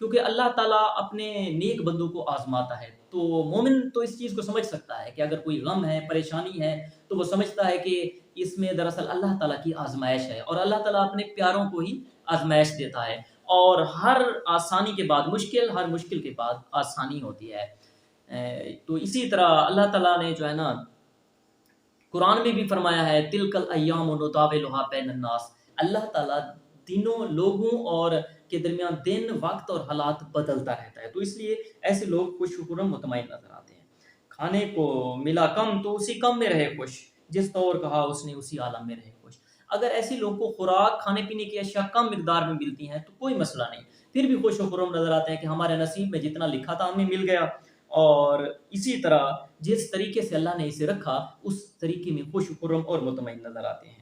کیونکہ اللہ تعالیٰ اپنے نیک بندوں کو آزماتا ہے. تو مومن تو اس چیز کو سمجھ سکتا ہے کہ اگر کوئی غم ہے، پریشانی ہے، تو وہ سمجھتا ہے کہ اس میں دراصل اللہ تعالیٰ کی آزمائش ہے، اور اللہ تعالیٰ اپنے پیاروں کو ہی آزمائش دیتا ہے. اور ہر آسانی کے بعد مشکل، ہر مشکل کے بعد آسانی ہوتی ہے. تو اسی طرح اللہ تعالیٰ نے جو ہے نا قرآن میں بھی فرمایا ہے تلک الایام نداولها بین الناس. اللہ تعالیٰ دنوں، لوگوں اور کے درمیان دن، وقت اور حالات بدلتا رہتا ہے. تو اس لیے ایسے لوگ خوش و خرم مطمئن نظر آتے ہیں. کھانے کو ملا کم تو اسی کم میں رہے خوش، جس طور کہا اس نے اسی عالم میں رہے خوش. اگر ایسے لوگوں کو خوراک، کھانے پینے کی اشیاء کم مقدار میں ملتی ہیں تو کوئی مسئلہ نہیں، پھر بھی خوش و خرم نظر آتے ہیں کہ ہمارے نصیب میں جتنا لکھا تھا ہمیں مل گیا. اور اسی طرح جس طریقے سے اللہ نے اسے رکھا اس طریقے میں خوش و خرم اور مطمئن نظر آتے ہیں.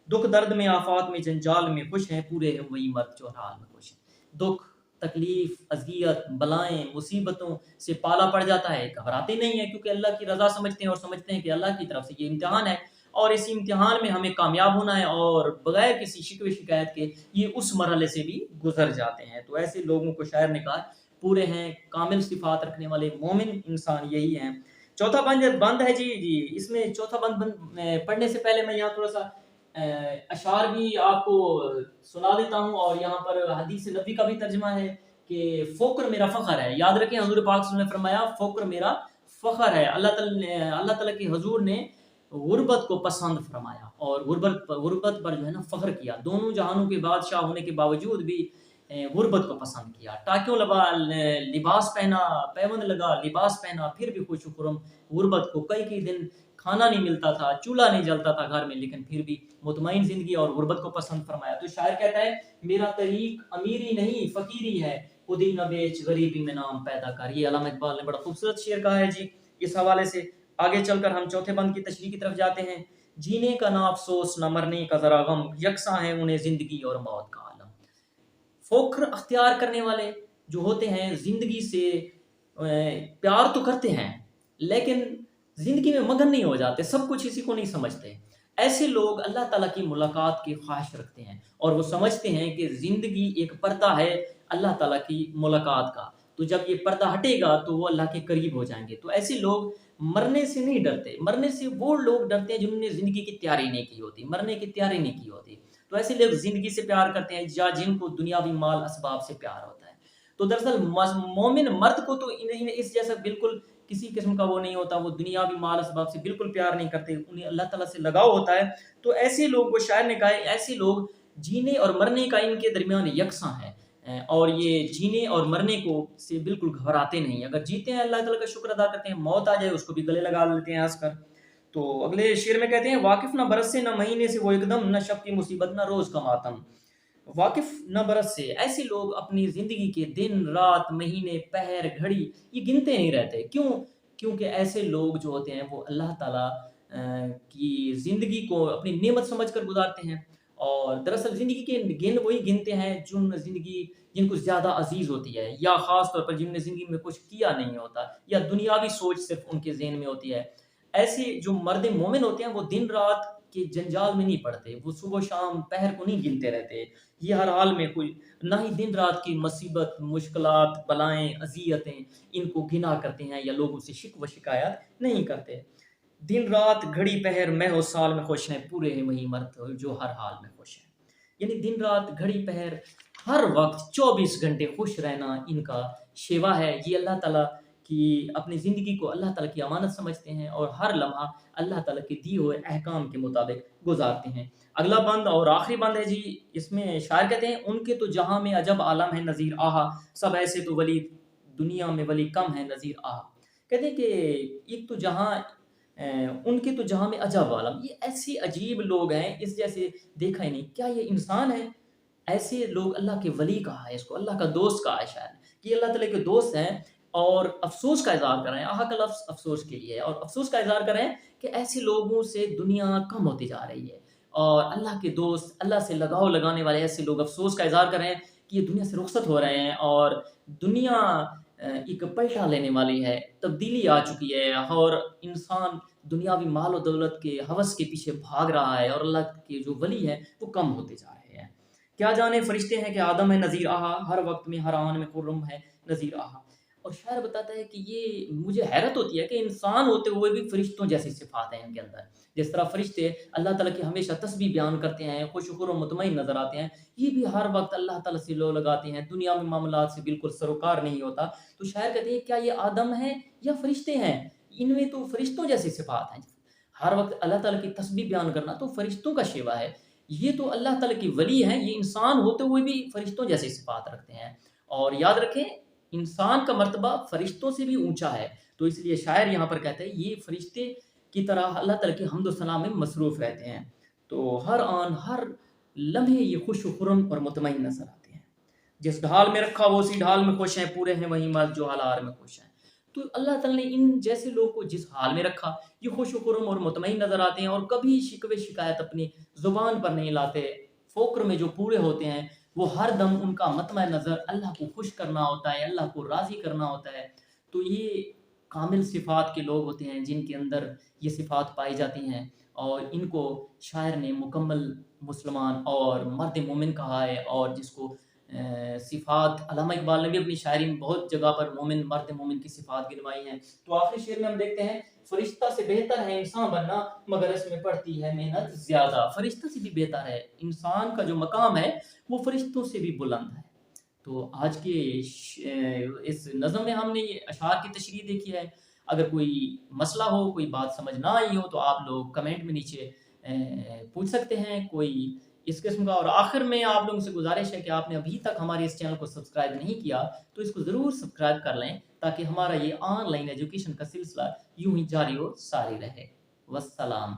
دکھ درد میں، آفات میں، جنجال میں خوش ہیں پورے ہیں وہی مرد جو حال میں خوش ہیں. دکھ، تکلیف، اذیت، بلائیں، مصیبتوں سے پالا پڑ جاتا ہے، گھبراتے نہیں ہیں، کیونکہ اللہ کی رضا سمجھتے ہیں اور سمجھتے ہیں کہ اللہ کی طرف سے یہ امتحان ہے اور اس امتحان میں ہمیں کامیاب ہونا ہے، اور بغیر کسی شکوے شکایت کے یہ اس مرحلے سے بھی گزر جاتے ہیں. تو ایسے لوگوں کو شاعر نے کہا پورے ہیں، کامل صفات رکھنے والے مومن انسان یہی ہیں. چوتھا بند ہے جی اس میں چوتھا بند پڑھنے سے پہلے میں یہاں تھوڑا سا اشعار بھی آپ کو سنا دیتا ہوں، اور یہاں پر حدیث نبی کا بھی ترجمہ ہے کہ فقر میرا فخر ہے. یاد رکھیں حضور پاک صلی اللہ علیہ وسلم نے فرمایا فقر میرا فخر ہے. اللہ تعالیٰ کے حضور نے غربت کو پسند فرمایا اور غربت پر جو ہے نا فخر کیا. دونوں جہانوں کے بادشاہ ہونے کے باوجود بھی غربت کو پسند کیا. ٹاکیوں لباس پہنا، پیوند لگا لباس پہنا، پھر بھی خوش و خرم. غربت کو کئی دن کھانا نہیں ملتا تھا، چولہا نہیں جلتا تھا گھر میں، لیکن پھر بھی مطمئن زندگی اور غربت کو پسند فرمایا. تو شاعر کہتا ہے میرا طریق امیری نہیں فقیری ہے، خودی نہ بیچ غریبی میں نام پیدا کر. یہ علامہ اقبال نے بڑا خوبصورت شعر کہا ہے جی. اس حوالے سے آگے چل کر ہم چوتھے بند کی تشریح کی طرف جاتے ہیں. جینے کا نہ افسوس نہ مرنے کا ذرا غم، یکساں ہے انہیں زندگی اور موت کا عالم. فخر اختیار کرنے والے جو ہوتے ہیں زندگی سے پیار تو کرتے ہیں لیکن زندگی میں مگن نہیں ہو جاتے، سب کچھ اسی کو نہیں سمجھتے. ایسے لوگ اللہ تعالیٰ کی ملاقات کی خواہش رکھتے ہیں اور وہ سمجھتے ہیں کہ زندگی ایک پردہ ہے اللہ تعالیٰ کی ملاقات کا. تو جب یہ پردہ ہٹے گا تو وہ اللہ کے قریب ہو جائیں گے. تو ایسے لوگ مرنے سے نہیں ڈرتے. مرنے سے وہ لوگ ڈرتے ہیں جنہوں نے زندگی کی تیاری نہیں کی ہوتی، مرنے کی تیاری نہیں کی ہوتی. تو ایسے لوگ زندگی سے پیار کرتے ہیں یا جن کو دنیاوی مال اسباب سے پیار ہوتا ہے. تو دراصل مومن مرد کو تو اس جیسا بالکل کسی قسم کا وہ نہیں ہوتا، وہ دنیاوی مال اسباب سے بالکل پیار نہیں کرتے، انہیں اللہ تعالیٰ سے لگاؤ ہوتا ہے. تو ایسے لوگ، وہ شاعر نے کہا ہے ایسے لوگ جینے اور مرنے کا ان کے درمیان یکساں ہے، اور یہ جینے اور مرنے کو سے بالکل گھبراتے نہیں. اگر جیتے ہیں اللہ تعالیٰ کا شکر ادا کرتے ہیں، موت آ جائے اس کو بھی گلے لگا لیتے ہیں ہنس کر. تو اگلے شعر میں کہتے ہیں واقف نہ برس سے نہ مہینے سے وہ ایک دم، نہ شب کی مصیبت نہ روز کا ماتم. واقف نہ برس سے، ایسے لوگ اپنی زندگی کے دن، رات، مہینے، پہر، گھڑی یہ گنتے نہیں رہتے. کیونکہ ایسے لوگ جو ہوتے ہیں وہ اللہ تعالیٰ کی زندگی کو اپنی نعمت سمجھ کر گزارتے ہیں. اور دراصل زندگی کے گن وہی گنتے ہیں جن کو زیادہ عزیز ہوتی ہے، یا خاص طور پر جن نے زندگی میں کچھ کیا نہیں ہوتا، یا دنیاوی سوچ صرف ان کے ذہن میں ہوتی ہے. ایسے جو مرد مومن ہوتے ہیں وہ دن رات کے جنجال میں نہیں پڑتے، وہ صبح و شام پہر کو نہیں گنتے رہتے. یہ ہر حال میں کوئی نہ ہی دن رات کی مصیبت، مشکلات، بلائیں، اذیتیں ان کو گنا کرتے ہیں یا لوگوں سے شکوہ شکایت نہیں کرتے. دن رات گھڑی پہر مہ و سال میں خوش ہیں پورے ہیں وہی مرد جو ہر حال میں خوش ہیں. یعنی دن رات گھڑی پہر ہر وقت 24 گھنٹے خوش رہنا ان کا شیوا ہے. یہ اللہ تعالیٰ کی اپنی زندگی کو اللہ تعالیٰ کی امانت سمجھتے ہیں اور ہر لمحہ اللہ تعالیٰ کے دیے ہوئے احکام کے مطابق گزارتے ہیں. اگلا بند اور آخری بند ہے جی. اس میں شاعر کہتے ہیں ان کے تو جہاں میں عجب عالم ہے نظیر آہا، سب ایسے تو ولی دنیا میں ولی کم ہے نظیر آہا. کہتے ہیں کہ ایک تو جہاں ان کے تو جہاں میں عجب عالم، یہ ایسے عجیب لوگ ہیں اس جیسے دیکھا ہی نہیں. کیا یہ انسان ہے؟ ایسے لوگ اللہ کے ولی کہا ہے، اس کو اللہ کا دوست کہا ہے شاید، کہ اللہ تعالیٰ کے دوست ہیں. اور افسوس کا اظہار کر رہے ہیں، آہا کا لفظ افسوس کے لیے ہے، اور افسوس کا اظہار کر رہے ہیں کہ ایسے لوگوں سے دنیا کم ہوتی جا رہی ہے. اور اللہ کے دوست، اللہ سے لگاؤ لگانے والے ایسے لوگ افسوس کا اظہار کر رہے ہیں کہ یہ دنیا سے رخصت ہو رہے ہیں اور دنیا ایک پلٹا لینے والی ہے، تبدیلی آ چکی ہے، اور انسان دنیاوی مال و دولت کے ہوس کے پیچھے بھاگ رہا ہے اور اللہ کے جو ولی ہیں وہ کم ہوتے جا رہے ہیں. کیا جانے فرشتے ہیں کہ آدم ہے نذیر آہا، ہر وقت میں ہر آن میں خرم ہے نذیر آہا۔ اور شاعر بتاتا ہے کہ یہ مجھے حیرت ہوتی ہے کہ انسان ہوتے ہوئے بھی فرشتوں جیسی صفات ہیں ان کے اندر۔ جس طرح فرشتے اللہ تعالیٰ کی ہمیشہ تسبیح بیان کرتے ہیں، خوش و خرم مطمئن نظر آتے ہیں، یہ بھی ہر وقت اللہ تعالیٰ سے لو لگاتے ہیں، دنیا میں معاملات سے بالکل سروکار نہیں ہوتا۔ تو شاعر کہتے ہیں کیا یہ آدم ہے یا فرشتے ہیں؟ ان میں تو فرشتوں جیسی صفات ہیں۔ ہر وقت اللہ تعالیٰ کی تسبیح بیان کرنا تو فرشتوں کا شیوا ہے۔ یہ تو اللہ تعالیٰ کی ولی ہیں، یہ انسان ہوتے ہوئے بھی فرشتوں جیسی صفات رکھتے ہیں۔ اور یاد رکھیں انسان کا مرتبہ فرشتوں سے بھی اونچا ہے، تو اس لیے شاعر یہاں پر کہتے ہیں یہ فرشتے کی طرح اللہ تعالیٰ کی حمد و ثنا میں مصروف رہتے ہیں، تو ہر آن ہر لمحے یہ خوش و خرم اور مطمئن نظر آتے ہیں۔ جس ڈھال میں رکھا وہ اسی ڈھال میں خوش ہیں، پورے ہیں وہیں مرد جو حالار میں خوش ہیں۔ تو اللہ تعالیٰ نے ان جیسے لوگ کو جس حال میں رکھا یہ خوش و خرم اور مطمئن نظر آتے ہیں، اور کبھی شکوے شکایت اپنی زبان پر نہیں لاتے۔ فقر میں جو پورے ہوتے ہیں وہ ہر دم ان کا مطمع نظر اللہ کو خوش کرنا ہوتا ہے، اللہ کو راضی کرنا ہوتا ہے۔ تو یہ کامل صفات کے لوگ ہوتے ہیں جن کے اندر یہ صفات پائی جاتی ہیں، اور ان کو شاعر نے مکمل مسلمان اور مرد مومن کہا ہے، اور جس کو صفات علامہ اقبال نے بھی اپنی شاعری میں بہت جگہ پر مومن مرد مومن کی صفات گنوائی ہیں۔ تو آخری شعر میں ہم دیکھتے ہیں فرشتہ سے بہتر ہے انسان بننا مگر اس میں پڑتی ہے محنت زیادہ۔ فرشتہ سے بھی بہتر ہے، انسان کا جو مقام ہے وہ فرشتوں سے بھی بلند ہے۔ تو آج کے اس نظم میں ہم نے یہ اشعار کی تشریح دیکھی ہے۔ اگر کوئی مسئلہ ہو، کوئی بات سمجھ نہ آئی ہو، تو آپ لوگ کمنٹ میں نیچے پوچھ سکتے ہیں کوئی اس قسم کا۔ اور آخر میں آپ لوگوں سے گزارش ہے کہ آپ نے ابھی تک ہمارے اس چینل کو سبسکرائب نہیں کیا تو اس کو ضرور سبسکرائب کر لیں، تاکہ ہمارا یہ آن لائن ایجوکیشن کا سلسلہ یوں ہی جاری و ساری رہے۔ والسلام۔